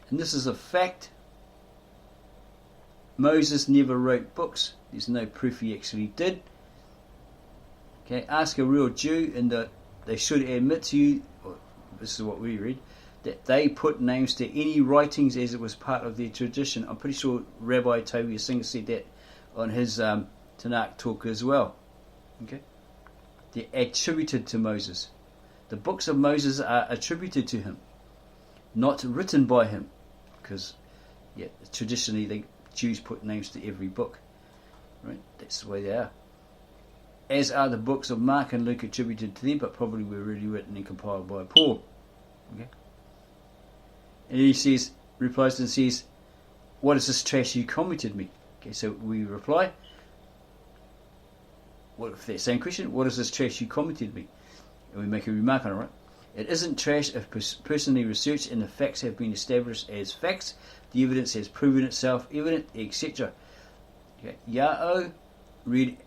and this is a fact, Moses never wrote books. There's no proof he actually did. Okay, ask a real Jew, and they should admit to you, or this is what we read, that they put names to any writings as it was part of their tradition. I'm pretty sure Rabbi Tovia Singer said that on his Tanakh talk as well. Okay, they're attributed to Moses. The books of Moses are attributed to him, not written by him, because traditionally the Jews put names to every book. Right, that's the way they are. As are the books of Mark and Luke attributed to them, but probably were really written and compiled by Paul. Okay, and he replies and says, "What is this trash you commented me?" Okay, so we reply, what if that same question? What is this trash you commented me? And we make a remark on it, right? It isn't trash if personally researched and the facts have been established as facts, the evidence has proven itself evident, etc. Okay. Ya'o, we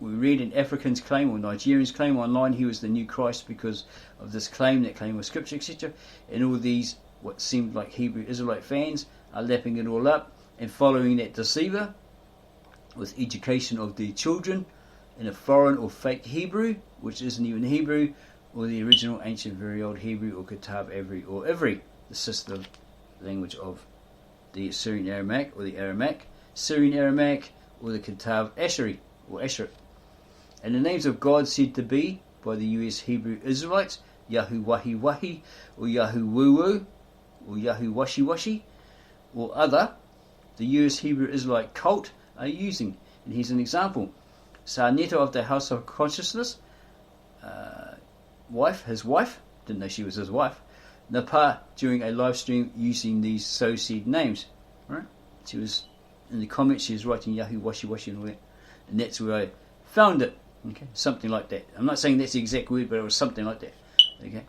read an African's claim or Nigerian's claim online he was the new Christ because of this claim, that claim was scripture, etc. And all these, what seemed like Hebrew Israelite fans, are lapping it all up and following that deceiver with education of their children in a foreign or fake Hebrew, which isn't even Hebrew, or the original ancient very old Hebrew or Kitab Ivri or Ivri, the sister language of the Assyrian Aramaic or the Aramaic, Syrian Aramaic, or the Kitab Asheri or Asherit. And the names of God said to be by the US Hebrew Israelites, Yahu Wahi Wahi, or Yahu Woo Woo, or Yahu Washi Washi, or other, the US Hebrew Israelite cult are using. And here's an example. Manetho of the House of Consciousness, his wife, didn't know she was his wife, Leper, during a live stream using these so-said names. Right? She was, in the comments, she was writing Yahu Washi Washi and all that. And that's where I found it. Okay, something like that. I'm not saying that's the exact word, but it was something like that. Okay.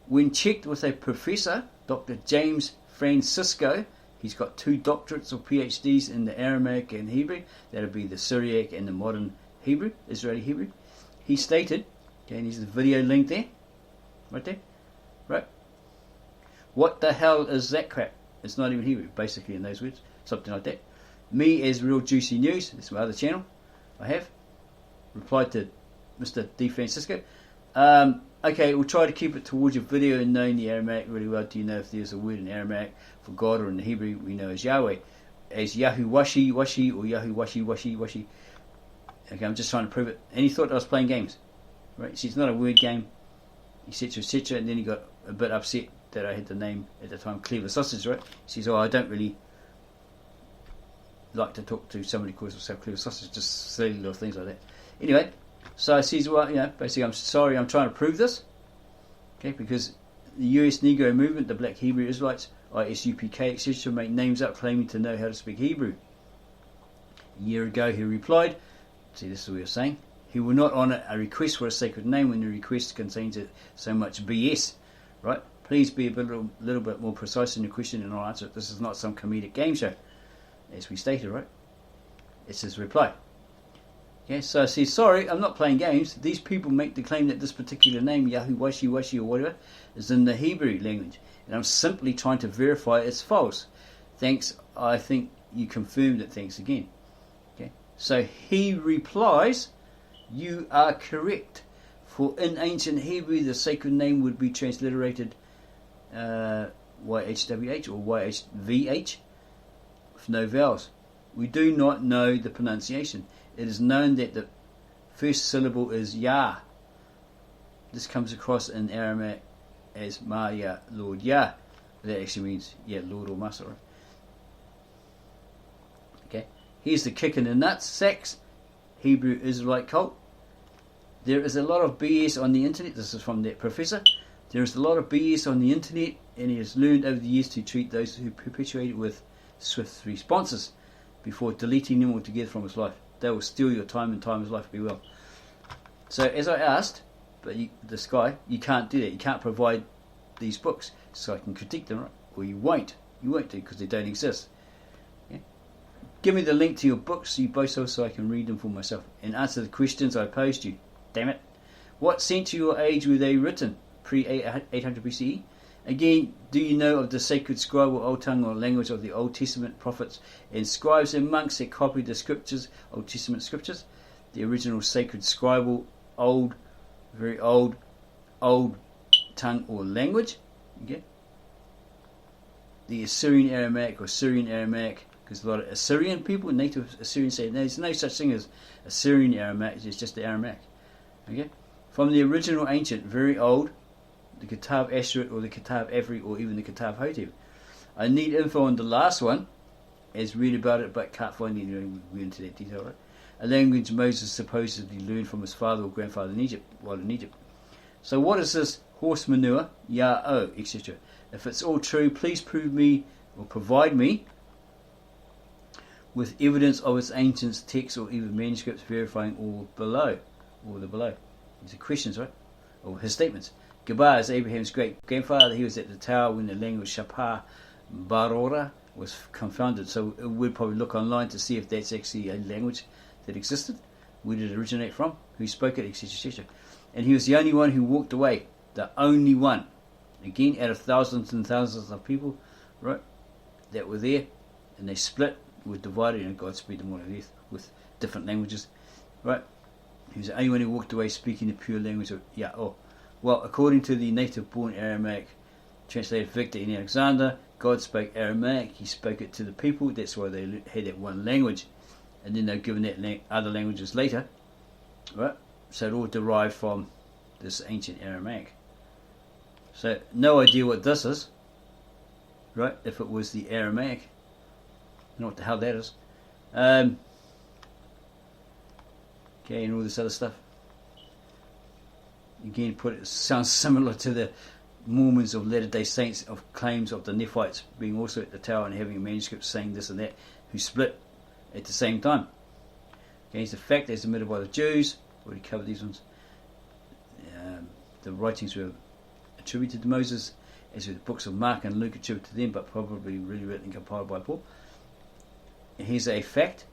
When checked with a professor, Dr. James Francisco, he's got 2 doctorates or PhDs in the Aramaic and Hebrew. That would be the Syriac and the modern Hebrew, Israeli Hebrew. He stated, okay, and here's the video link there, right there, right? What the hell is that crap? It's not even Hebrew, basically, in those words, something like that. Me, as Real Juicy News, that's my other channel I have, replied to Mr. D. Francisco. Okay, we'll try to keep it towards your video and knowing the Aramaic really well. Do you know if there's a word in Aramaic for God, or in the Hebrew we know as Yahweh, as Yahu Washi Washi or Yahu Washi Washi Washi? Okay, I'm just trying to prove it. And he thought I was playing games. Right? See, it's not a word game, etc., etc. And then he got a bit upset that I had the name at the time, Cleaver Sausage, right? He says, I don't really like to talk to somebody who calls himself Cleaver Sausage, just silly little things like that. Anyway, so I says, well, basically, I'm sorry, I'm trying to prove this. Okay, because the US Negro movement, the Black Hebrew Israelites, ISUPK, etc., make names up claiming to know how to speak Hebrew. A year ago, he replied, see, this is what he was saying, he will not honour a request for a sacred name when the request contains so much BS, right? Please be a little bit more precise in your question and I'll answer it. This is not some comedic game show, as we stated, right? It's his reply. Okay, so I say, sorry, I'm not playing games. These people make the claim that this particular name, Yahu Washi Washi or whatever, is in the Hebrew language. And I'm simply trying to verify it's false. Thanks, I think you confirmed it. Thanks again. Okay, so he replies, you are correct. For in ancient Hebrew, the sacred name would be transliterated YHWH or YHVH with no vowels. We do not know the pronunciation. It is known that the first syllable is Yah. This comes across in Aramaic as Ma Ya, Lord Yah. That actually means, Lord or Master. Right? Okay. Here's the kick in the nuts, sacks. Hebrew Israelite cult. There is a lot of BS on the internet. This is from that professor. There is a lot of BS on the internet, and he has learned over the years to treat those who perpetuate it with swift responses before deleting them altogether from his life. They will steal your time and time his life be well. So as I asked, but this guy, you can't do that. You can't provide these books so I can critique them, right? Or you won't. You won't do because they don't exist. Yeah? Give me the link to your books you boast of so I can read them for myself and answer the questions I posed you. Damn it. What century or age were they written? Pre-800 BCE? Again, do you know of the sacred scribe or old tongue or language of the Old Testament prophets and scribes and monks that copied the scriptures, Old Testament scriptures? The original sacred scribal, old, very old tongue or language. Okay. The Assyrian Aramaic or Syrian Aramaic, because a lot of Assyrian people, native Assyrians say there's no such thing as Assyrian Aramaic, it's just the Aramaic. Okay. From the original ancient, very old, the Kitab Asheret or the Kitab Avri or even the Kitab Hotep. I need info on the last one, as read about it, but can't find any. We're into that detail, right? A language Moses supposedly learned from his father or grandfather in Egypt, while in Egypt. So what is this horse manure, ya-o, etc.? If it's all true, please prove me or provide me with evidence of its ancient texts or even manuscripts verifying all below. These are questions, right? Or his statements. Gebar is Abraham's great-grandfather. He was at the tower when the language Shapar Barora was confounded. So we'd probably look online to see if that's actually a language that existed. Where did it originate from? Who spoke it, etc., etc. And he was the only one who walked away. The only one. Again, out of thousands and thousands of people, right, that were there, and they split, were divided, and God spread them all over the earth with different languages, right? He was the only one who walked away speaking the pure language of Ya'o. Well, according to the native-born Aramaic translator Victor in Alexander, God spoke Aramaic. He spoke it to the people. That's why they had that one language, and then they were given that other languages later, right? So it all derived from this ancient Aramaic. So no idea what this is, right? If it was the Aramaic, I don't know what the hell that is. Okay, and all this other stuff. Again, it sounds similar to the Mormons of Latter-day Saints of claims of the Nephites being also at the tower and having a manuscript saying this and that, who split at the same time. Okay, it's a fact as admitted by the Jews. Already covered these ones. The writings were attributed to Moses, as with the books of Mark and Luke attributed to them, but probably really written and compiled by Paul. And here's a fact.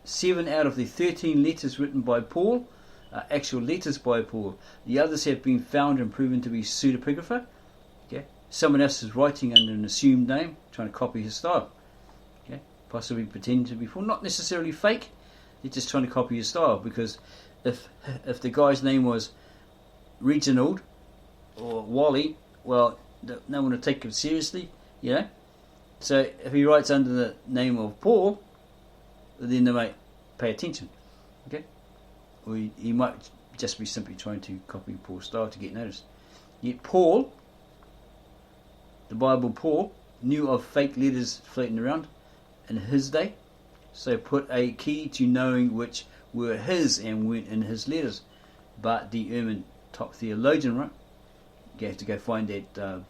7 out of the 13 letters written by Paul are actual letters by Paul. The others have been found and proven to be pseudepigrapha. Okay? Someone else is writing under an assumed name, trying to copy his style. Okay? Possibly pretending to be Paul. Not necessarily fake, they're just trying to copy his style, because if the guy's name was Reginald or Wally, well, no one will take him seriously, you know. So if he writes under the name of Paul, then they might pay attention, okay? Or he might just be simply trying to copy Paul's style to get noticed. Yet Paul, the Bible Paul, knew of fake letters floating around in his day, so put a key to knowing which were his and weren't in his letters. But the Ehrman, top theologian, right? You have to go find that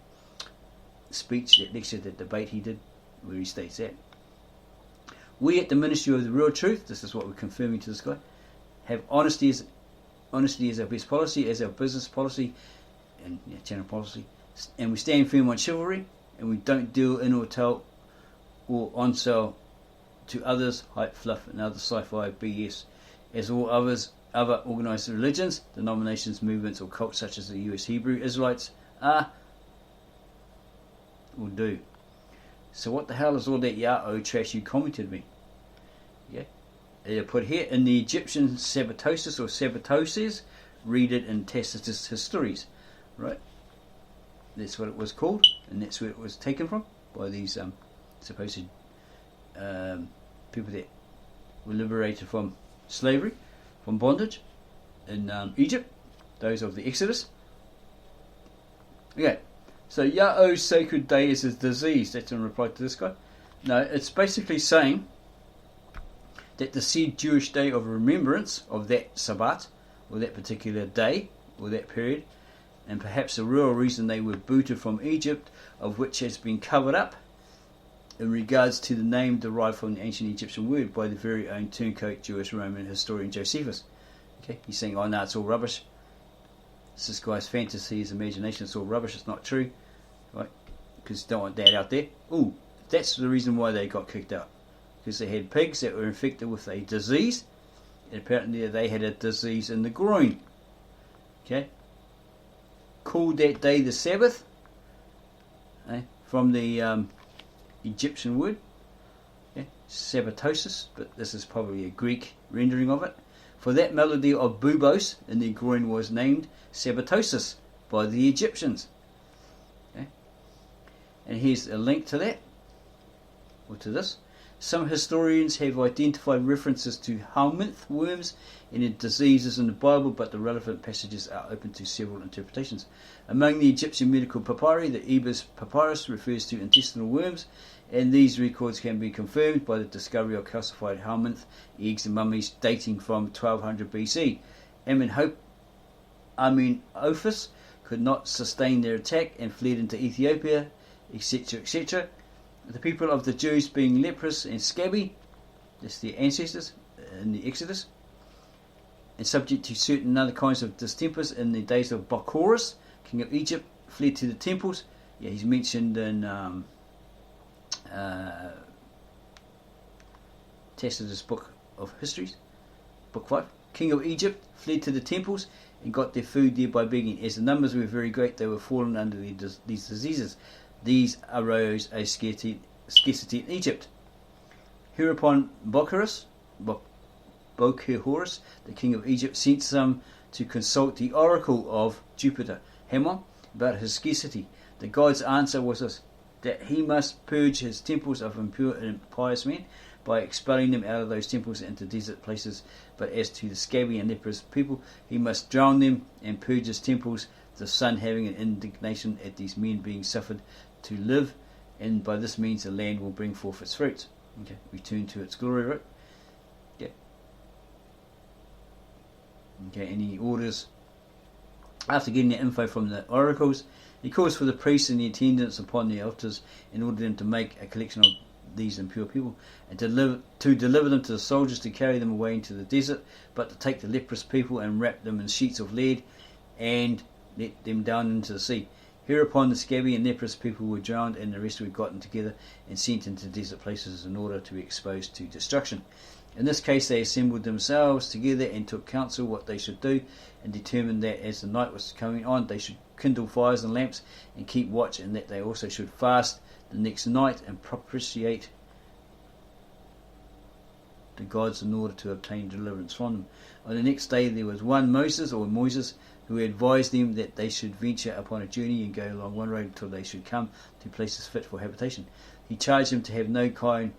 speech, that lecture, that debate he did, where he states that. We at the Ministry of the Real Truth, this is what we're confirming to this guy, have honesty as our best policy, as our business policy, and channel policy, and we stand firm on chivalry, and we don't deal in or tell or on sell to others hype, fluff, and other sci-fi BS, as all other organised religions, denominations, movements, or cults such as the US Hebrew Israelites are or do. So what the hell is all that Ya'o trash you commented me? Yeah, they put here in the Egyptian Sabbatosis or Sabbatoses. Read it in Tacitus Histories, right? That's what it was called, and that's where it was taken from by these supposed people that were liberated from slavery, from bondage in Egypt, those of the Exodus. Okay, so Ya'o's sacred day is a disease. That's in reply to this guy. No, it's basically saying that the said Jewish day of remembrance of that Sabbath, or that particular day, or that period, and perhaps the real reason they were booted from Egypt, of which has been covered up in regards to the name derived from the ancient Egyptian word by the very own turncoat Jewish Roman historian Jospehus. Okay, he's saying, oh no, it's all rubbish. It's this guy's fantasy, his imagination, it's all rubbish, it's not true. Right? Because you don't want that out there. Ooh, that's the reason why they got kicked out. Because they had pigs that were infected with a disease, and apparently they had a disease in the groin. Okay? Called that day the Sabbath, from the Egyptian word, sabatosis, but this is probably a Greek rendering of it. For that melody of bubos in their groin was named sabatosis by the Egyptians. And here's a link to that, or to this. Some historians have identified references to helminth worms and diseases in the Bible, but the relevant passages are open to several interpretations. Among the Egyptian medical papyri, the Ebers papyrus refers to intestinal worms, and these records can be confirmed by the discovery of calcified helminth eggs and mummies dating from 1200 BC. Amenhotep could not sustain their attack and fled into Ethiopia, etc., etc. The people of the Jews being leprous and scabby, that's their ancestors in the Exodus, and subject to certain other kinds of distempers in the days of Bocchoris, king of Egypt, fled to the temples. He's mentioned in Tacitus' book of histories, book 5. King of Egypt fled to the temples and got their food there by begging. As the numbers were very great, they were fallen under these diseases. These arose a scarcity in Egypt. Hereupon Bocchoris, the king of Egypt, sent some to consult the oracle of Jupiter, Hammon, about his scarcity. The god's answer was this, that he must purge his temples of impure and impious men by expelling them out of those temples into desert places. But as to the scabby and leprous people, he must drown them and purge his temples, the sun having an indignation at these men being suffered to live, and by this means the land will bring forth its fruits. Return to its glory, right? And he orders, after getting the info from the oracles, he calls for the priests and the attendants upon the altars in order them to make a collection of these impure people and to deliver them to the soldiers to carry them away into the desert, but to take the leprous people and wrap them in sheets of lead and let them down into the sea. Hereupon the scabby and leprous people were drowned, and the rest were gotten together and sent into desert places in order to be exposed to destruction. In this case they assembled themselves together and took counsel what they should do, and determined that as the night was coming on they should kindle fires and lamps and keep watch, and that they also should fast the next night and propitiate the gods in order to obtain deliverance from them. On the next day there was one Moses who advised them that they should venture upon a journey and go along one road until they should come to places fit for habitation. He charged them to have no kind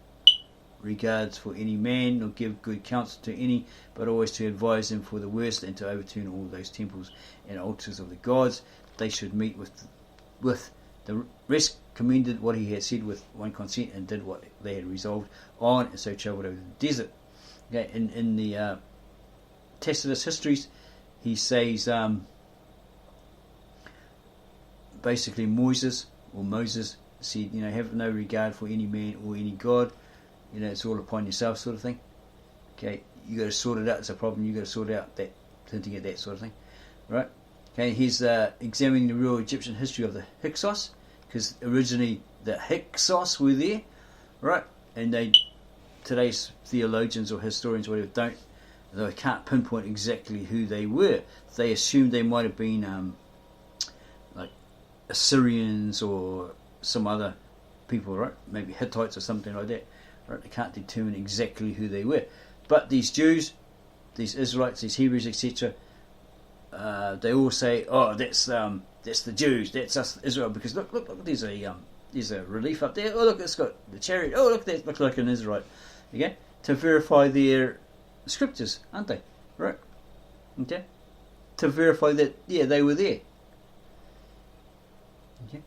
regards for any man, nor give good counsel to any, but always to advise them for the worst, and to overturn all those temples and altars of the gods. They should meet with the rest, commended what he had said with one consent, and did what they had resolved on, and so travelled over the desert. In the Tacitus histories, he says basically Moses said, have no regard for any man or any god. It's all upon yourself, sort of thing. You got to sort it out. It's a problem. You got to sort out that, hinting at that sort of thing, right? He's examining the real Egyptian history of the Hyksos, because originally the Hyksos were there, right? And today's theologians or historians, or whatever, they can't pinpoint exactly who they were. They assumed they might have been like Assyrians or some other people, right? Maybe Hittites or something like that. Right? They can't determine exactly who they were. But these Jews, these Israelites, these Hebrews, etc., they all say, "Oh, that's the Jews, that's us, Israel." Because look, there's a relief up there. Oh, look, it's got the chariot. Oh, look, that looks like an Israelite. Okay, to verify their scriptures, aren't they? Right? Okay, to verify that they were there. Okay.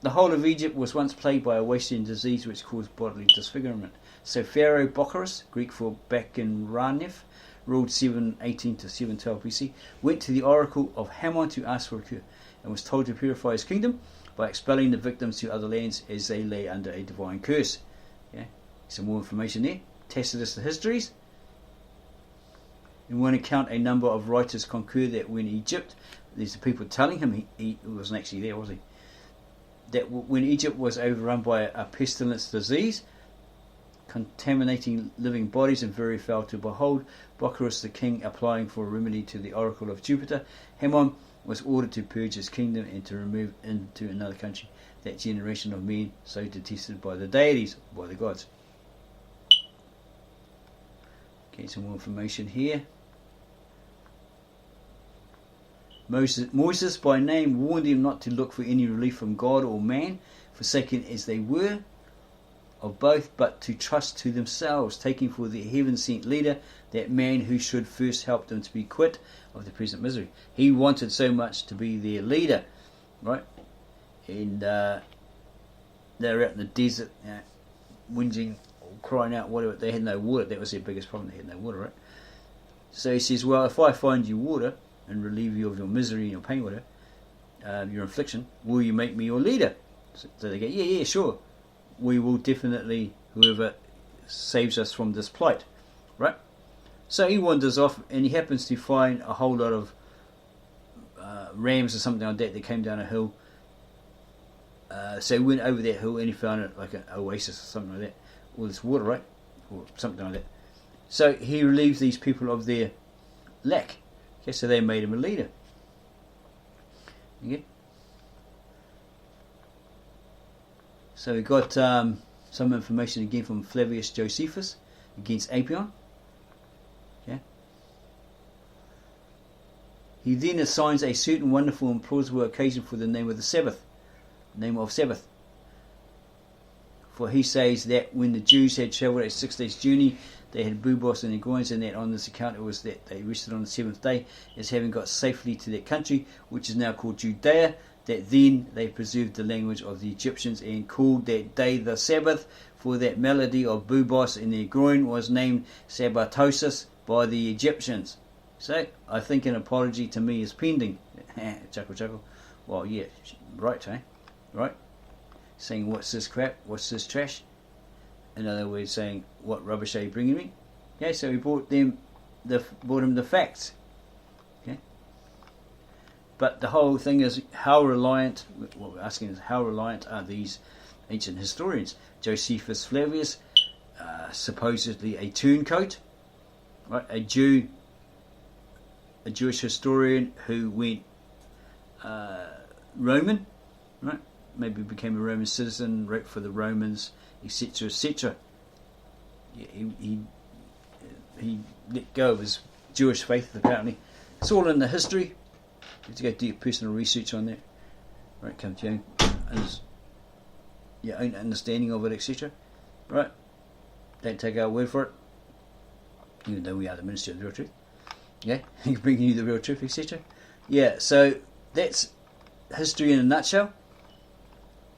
The whole of Egypt was once plagued by a wasting disease which caused bodily disfigurement. So Pharaoh Bocchoris, Greek for Bakenranef, ruled 718 to 712 BC, went to the oracle of Hammon to ask for a cure, and was told to purify his kingdom by expelling the victims to other lands as they lay under a divine curse. Some more information there. Tacitus the Histories. In one account, a number of writers concur that when Egypt, there's the people telling him, he wasn't actually there, was he? That when Egypt was overrun by a pestilence disease, contaminating living bodies and very foul to behold, Bocchoris the king applying for a remedy to the oracle of Jupiter, Hammon was ordered to purge his kingdom and to remove into another country that generation of men so detested by the deities, by the gods. Get some more information here. Moses by name warned them not to look for any relief from God or man, forsaken as they were of both, but to trust to themselves, taking for their heaven-sent leader that man who should first help them to be quit of the present misery. He wanted so much to be their leader, right? And they're out in the desert, whinging, crying out, whatever. They had no water. That was their biggest problem. They had no water, right? So he says, well, if I find you water and relieve you of your misery and your pain, whatever, your affliction, will you make me your leader? So they go, yeah, sure. We will definitely, whoever saves us from this plight, right? So he wanders off and he happens to find a whole lot of rams or something like that came down a hill. So he went over that hill and he found it like an oasis or something like that, all this water, right? Or something like that. So he relieves these people of their lack. Okay, so they made him a leader. Okay. So we got some information again from Flavius Josephus against Appion. Okay. He then assigns a certain wonderful and plausible occasion for the name of the Sabbath. For he says that when the Jews had travelled a 6 days' journey, they had bubos in their groins, and that on this account it was that they rested on the seventh day, as having got safely to that country, which is now called Judea, that then they preserved the language of the Egyptians and called that day the Sabbath, for that melody of bubos in their groin was named Sabbatosis by the Egyptians. So I think an apology to me is pending. Chuckle. Well, yeah, right, right? Saying, what's this crap? What's this trash? In other words, saying, what rubbish are you bringing me? Okay, so he brought him the facts. Okay, but the whole thing is, how reliant? What we're asking is, how reliant are these ancient historians? Josephus Flavius, supposedly a turncoat, right? A Jewish historian who went Roman, right? Maybe became a Roman citizen, wrote for the Romans, etc., etc. Yeah, he let go of his Jewish faith, apparently. It's all in the history. You have to go do your personal research on that. Right, come to your own understanding of it, etc. Right? Don't take our word for it. Even though we are the ministry of the real truth. Yeah? Bringing you the real truth, etc. Yeah, so that's history in a nutshell.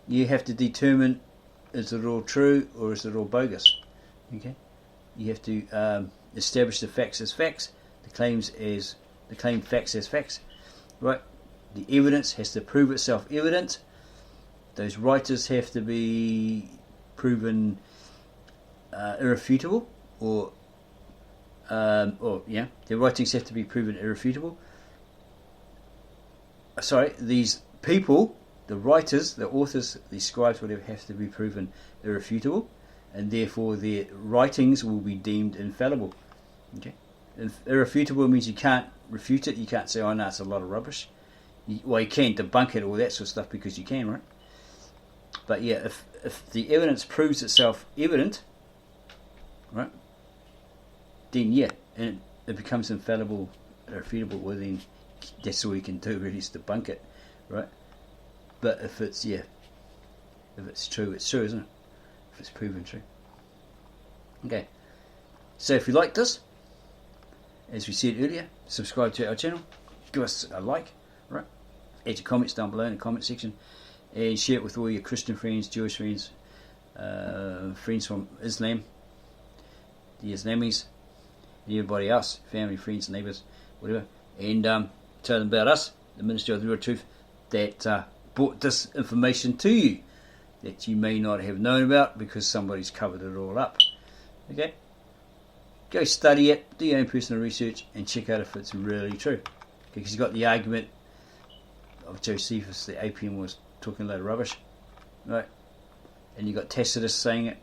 You have to determine, is it all true or is it all bogus? Okay, you have to establish the facts as facts, the claimed facts as facts, right? The evidence has to prove itself evident. Those writers have to be proven irrefutable, their writings have to be proven irrefutable. These people. The writers, the authors, the scribes, whatever, have to be proven irrefutable, and therefore their writings will be deemed infallible. Okay, irrefutable means you can't refute it. You can't say, "Oh no, it's a lot of rubbish." You can debunk it, all that sort of stuff, because you can, right? But yeah, if the evidence proves itself evident, right, then yeah, and it becomes infallible, irrefutable. Well, then that's all you can do, really, is debunk it, right? But if it's true, it's true, isn't it? If it's proven true. Okay. So if you like this, as we said earlier, subscribe to our channel, give us a like, right? Add your comments down below in the comment section, and share it with all your Christian friends, Jewish friends, friends from Islam, the Islamis, and everybody else, family, friends, neighbours, whatever, and tell them about us, the Ministry of the Real Truth, that brought this information to you that you may not have known about because somebody's covered it all up. Okay? Go study it, do your own personal research, and check out if it's really true. Because you've got the argument of Josephus that Appion was talking a load of rubbish, right? And you've got Tacitus saying it,